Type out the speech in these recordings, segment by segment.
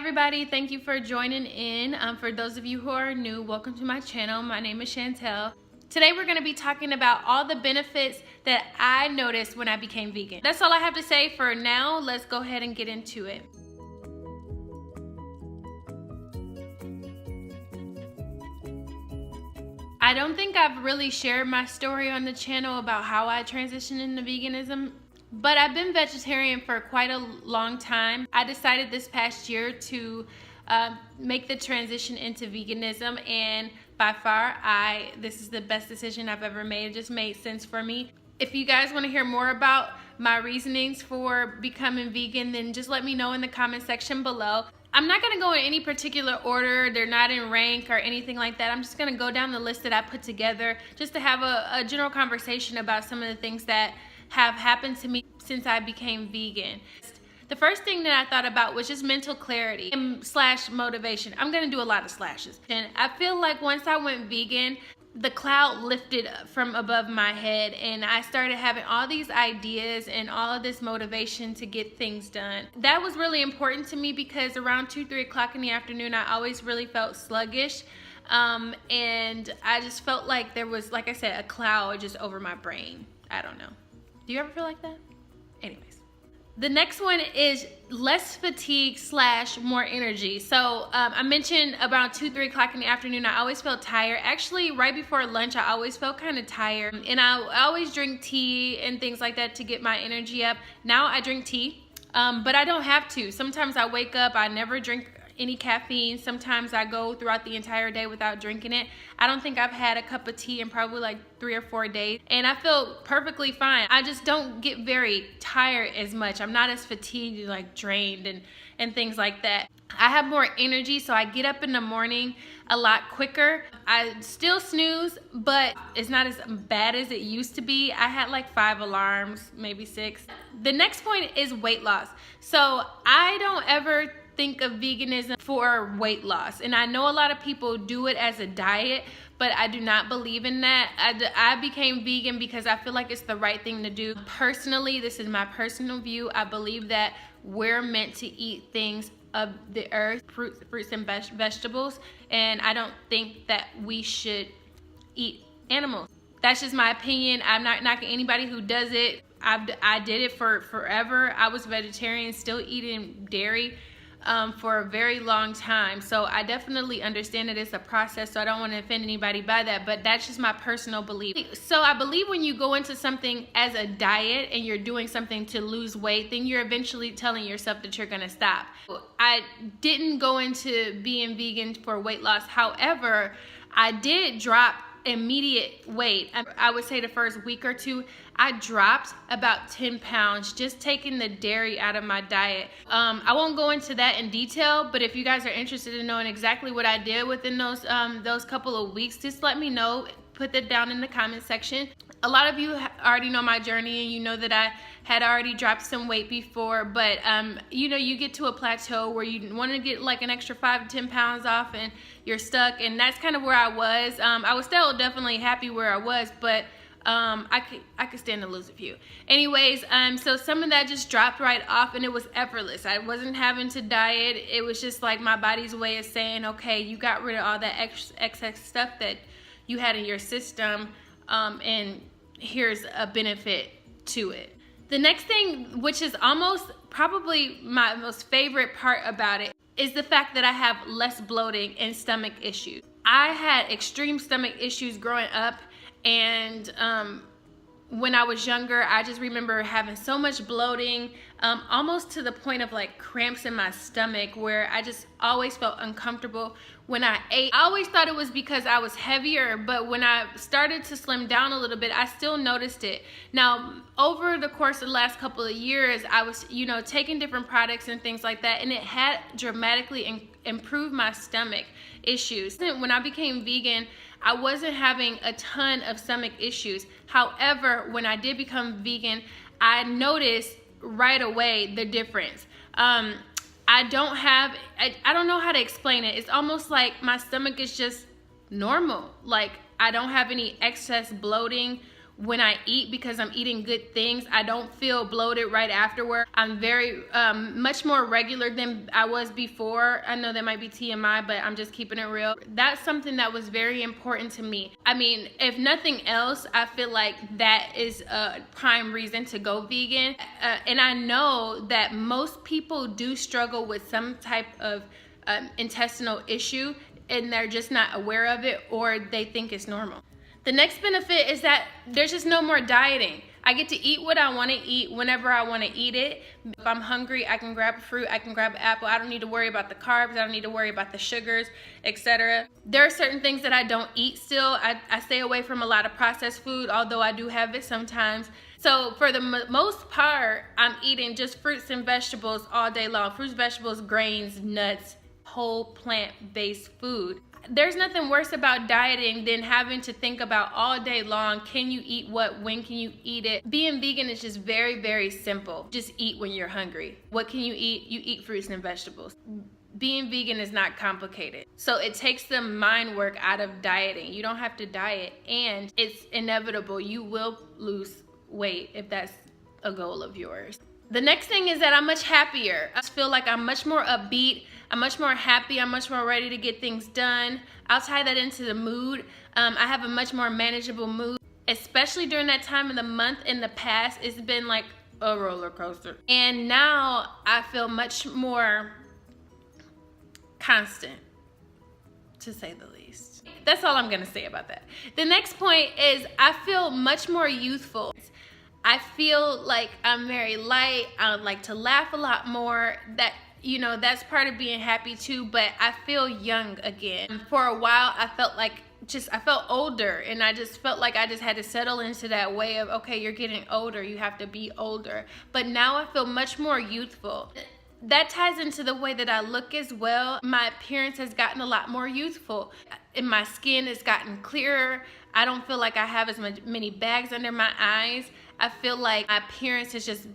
everybody, thank you for joining in. For those of you who are new, welcome to my channel. My name is Chantel. Today we're going to be talking about all the benefits that I noticed when I became vegan. That's all I have to say for now. Let's go ahead and get into it. I don't think I've really shared my story on the channel about how I transitioned into veganism, but I've been vegetarian for quite a long time. I decided this past year to make the transition into veganism, and by far, this is the best decision I've ever made. It just made sense for me. If you guys want to hear more about my reasonings for becoming vegan, then just let me know in the comment section below. I'm not going to go in any particular order. They're not in rank or anything like that. I'm just going to go down the list that I put together just to have a general conversation about some of the things that have happened to me since I became vegan. The first thing that I thought about was just mental clarity / motivation. I'm going to do a lot of slashes. And I feel like once I went vegan, the cloud lifted from above my head and I started having all these ideas and all of this motivation to get things done. That was really important to me because around 2-3 o'clock in the afternoon, I always really felt sluggish. And I just felt like there was, like I said, a cloud just over my brain. I don't know. Do you ever feel like that? Anyways. The next one is less fatigue / more energy. So I mentioned about 2-3 o'clock in the afternoon, I always felt tired. Actually, right before lunch, I always felt kind of tired. And I always drink tea and things like that to get my energy up. Now I drink tea, but I don't have to. Sometimes I wake up, I never drink any caffeine. Sometimes I go throughout the entire day without drinking it. I don't think I've had a cup of tea in probably like 3 or 4 days, and I feel perfectly fine. I just don't get very tired as much. I'm not as fatigued, like drained and things like that. I have more energy, so I get up in the morning a lot quicker. I still snooze, but it's not as bad as it used to be. I had like 5 alarms, maybe 6. The next point is weight loss. So I don't ever think of veganism for weight loss, and I know a lot of people do it as a diet, but I do not believe in that. I became vegan because I feel like it's the right thing to do. Personally, this is my personal view. I believe that we're meant to eat things of the earth, fruits and vegetables, and I don't think that we should eat animals. That's just my opinion. I'm not knocking anybody who does it. I did it for forever. I was vegetarian, still eating dairy for a very long time. So I definitely understand that it's a process, so I don't want to offend anybody by that, but that's just my personal belief. So I believe when you go into something as a diet and you're doing something to lose weight, then you're eventually telling yourself that you're gonna stop. I didn't go into being vegan for weight loss. However, I did drop immediate weight. I would say the first week or two, I dropped about 10 pounds just taking the dairy out of my diet. I won't go into that in detail, but if you guys are interested in knowing exactly what I did within those couple of weeks, just let me know. Put that down in the comment section. A lot of you already know my journey, and you know that I had already dropped some weight before, but you know, you get to a plateau where you want to get like an extra 5 to 10 pounds off and you're stuck, and that's kind of where I was. I was still definitely happy where I was, but I could stand to lose a few. Anyways, so some of that just dropped right off, and it was effortless. I wasn't having to diet. It was just like my body's way of saying, okay, you got rid of all that excess stuff that you had in your system, and here's a benefit to it. The next thing, which is almost probably my most favorite part about it, is the fact that I have less bloating and stomach issues. I had extreme stomach issues growing up, and when I was younger, I just remember having so much bloating, almost to the point of like cramps in my stomach, where I just always felt uncomfortable when I ate. I always thought it was because I was heavier, but when I started to slim down a little bit, I still noticed it. Now, over the course of the last couple of years, I was, you know, taking different products and things like that, and it had dramatically improved my stomach issues. When I became vegan, I wasn't having a ton of stomach issues. However, when I did become vegan, I noticed right away the difference. I don't know how to explain it. It's almost like my stomach is just normal. Like I don't have any excess bloating when I eat because I'm eating good things. I don't feel bloated right afterward. I'm very much more regular than I was before. I know that might be TMI, but I'm just keeping it real. That's something that was very important to me. I mean, if nothing else, I feel like that is a prime reason to go vegan. And I know that most people do struggle with some type of intestinal issue, and they're just not aware of it, or they think it's normal. The next benefit is that there's just no more dieting. I get to eat what I want to eat whenever I want to eat it. If I'm hungry, I can grab a fruit, I can grab an apple. I don't need to worry about the carbs, I don't need to worry about the sugars, etc. There are certain things that I don't eat still. I stay away from a lot of processed food, although I do have it sometimes. So for the most part, I'm eating just fruits and vegetables all day long. Fruits, vegetables, grains, nuts, whole plant-based food. There's nothing worse about dieting than having to think about all day long, can you eat what, when can you eat it? Being vegan is just very, very simple. Just eat when you're hungry. What can you eat? You eat fruits and vegetables. Being vegan is not complicated. So it takes the mind work out of dieting. You don't have to diet, and it's inevitable. You will lose weight if that's a goal of yours. The next thing is that I'm much happier. I feel like I'm much more upbeat. I'm much more happy. I'm much more ready to get things done. I'll tie that into the mood. I have a much more manageable mood, especially during that time of the month. In the past, it's been like a roller coaster. And now I feel much more constant, to say the least. That's all I'm gonna say about that. The next point is I feel much more youthful. I feel like I'm very light. I like to laugh a lot more. That, you know, that's part of being happy too, but I feel young again. For a while, I felt like I felt older, and I just felt like I just had to settle into that way of, okay, you're getting older, you have to be older. But now I feel much more youthful. That ties into the way that I look as well. My appearance has gotten a lot more youthful, and my skin has gotten clearer. I don't feel like I have as many bags under my eyes. I feel like my appearance has just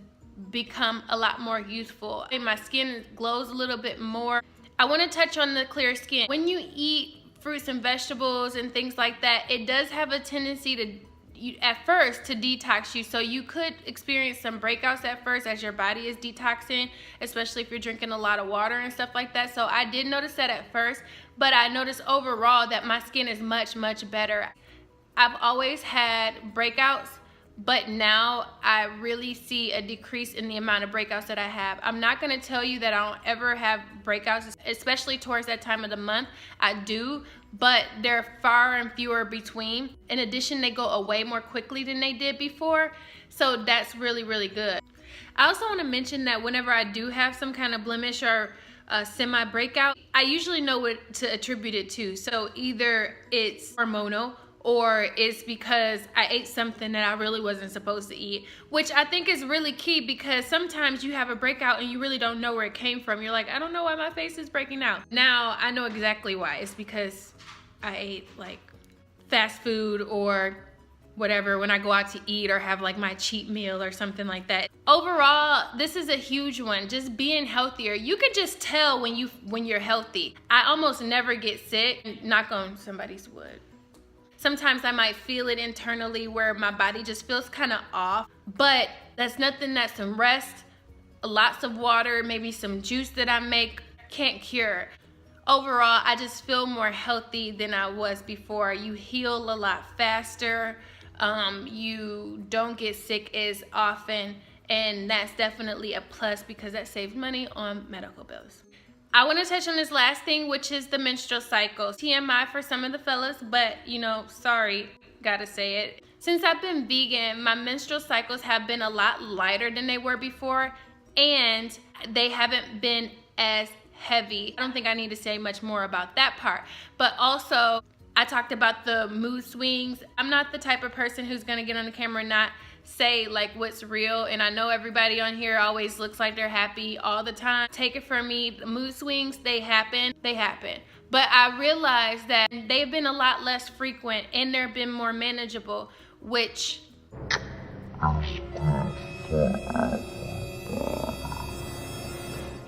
become a lot more youthful, and my skin glows a little bit more. I want to touch on the clear skin. When you eat fruits and vegetables and things like that, it does have a tendency to, at first, to detox you. So you could experience some breakouts at first as your body is detoxing, especially if you're drinking a lot of water and stuff like that. So I did notice that at first, but I noticed overall that my skin is much, much better. I've always had breakouts, but now I really see a decrease in the amount of breakouts that I have. I'm not gonna tell you that I don't ever have breakouts, especially towards that time of the month. I do, but they're far and fewer between. In addition, they go away more quickly than they did before, so that's really, really good. I also wanna mention that whenever I do have some kind of blemish or a semi-breakout, I usually know what to attribute it to. So either it's hormonal, or it's because I ate something that I really wasn't supposed to eat, which I think is really key, because sometimes you have a breakout and you really don't know where it came from. You're like, I don't know why my face is breaking out. Now I know exactly why. It's because I ate like fast food or whatever when I go out to eat, or have like my cheat meal or something like that. Overall, this is a huge one. Just being healthier. You can just tell when you're healthy. I almost never get sick. Knock on somebody's wood. Sometimes I might feel it internally where my body just feels kind of off, but that's nothing that some rest, lots of water, maybe some juice that I make can't cure. Overall, I just feel more healthy than I was before. You heal a lot faster. You don't get sick as often, and that's definitely a plus because that saves money on medical bills. I want to touch on this last thing, which is the menstrual cycle. TMI for some of the fellas, but you know, sorry, gotta say it. Since I've been vegan, my menstrual cycles have been a lot lighter than they were before, and they haven't been as heavy. I don't think I need to say much more about that part, but also I talked about the mood swings. I'm not the type of person who's gonna get on the camera and not say like what's real, and I know everybody on here always looks like they're happy all the time. Take it from me, the mood swings, they happen, but I realized that they've been a lot less frequent and they've been more manageable, which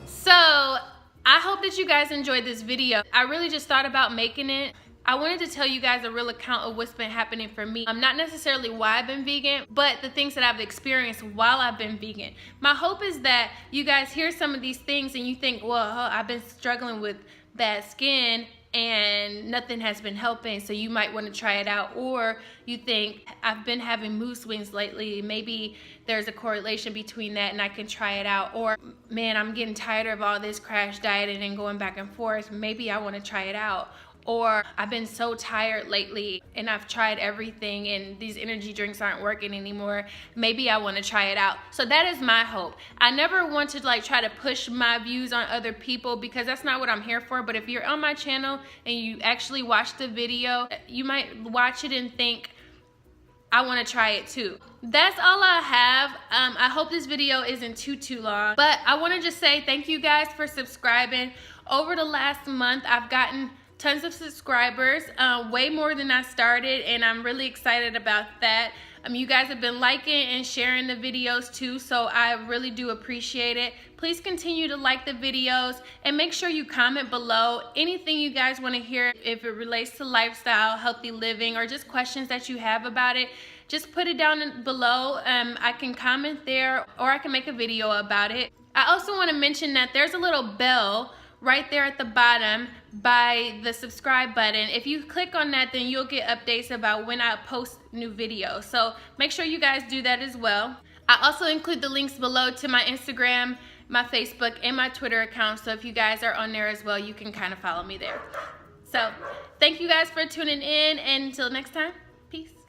so I hope that you guys enjoyed this video. I really just thought about making it I wanted to tell you guys a real account of what's been happening for me. Not necessarily why I've been vegan, but the things that I've experienced while I've been vegan. My hope is that you guys hear some of these things and you think, well, I've been struggling with bad skin and nothing has been helping, so you might want to try it out. Or you think, I've been having mood swings lately, maybe there's a correlation between that and I can try it out. Or, man, I'm getting tired of all this crash dieting and going back and forth, maybe I want to try it out. Or, I've been so tired lately and I've tried everything and these energy drinks aren't working anymore, maybe I want to try it out. So that is my hope. I never want to like try to push my views on other people, because that's not what I'm here for. But if you're on my channel and you actually watch the video, you might watch it and think, I want to try it too. That's all I have. I hope this video isn't too long, but I want to just say thank you guys for subscribing. Over the last month, I've gotten tons of subscribers, way more than I started, and I'm really excited about that. You guys have been liking and sharing the videos too, so I really do appreciate it. Please continue to like the videos and make sure you comment below anything you guys want to hear. If it relates to lifestyle, healthy living, or just questions that you have about it, just put it down below. I can comment there, or I can make a video about it. I also want to mention that there's a little bell right there at the bottom by the subscribe button. If you click on that, then you'll get updates about when I post new videos. So make sure you guys do that as well. I also include the links below to my Instagram, my Facebook, and my Twitter account. So if you guys are on there as well, you can kind of follow me there. So thank you guys for tuning in, and until next time, peace.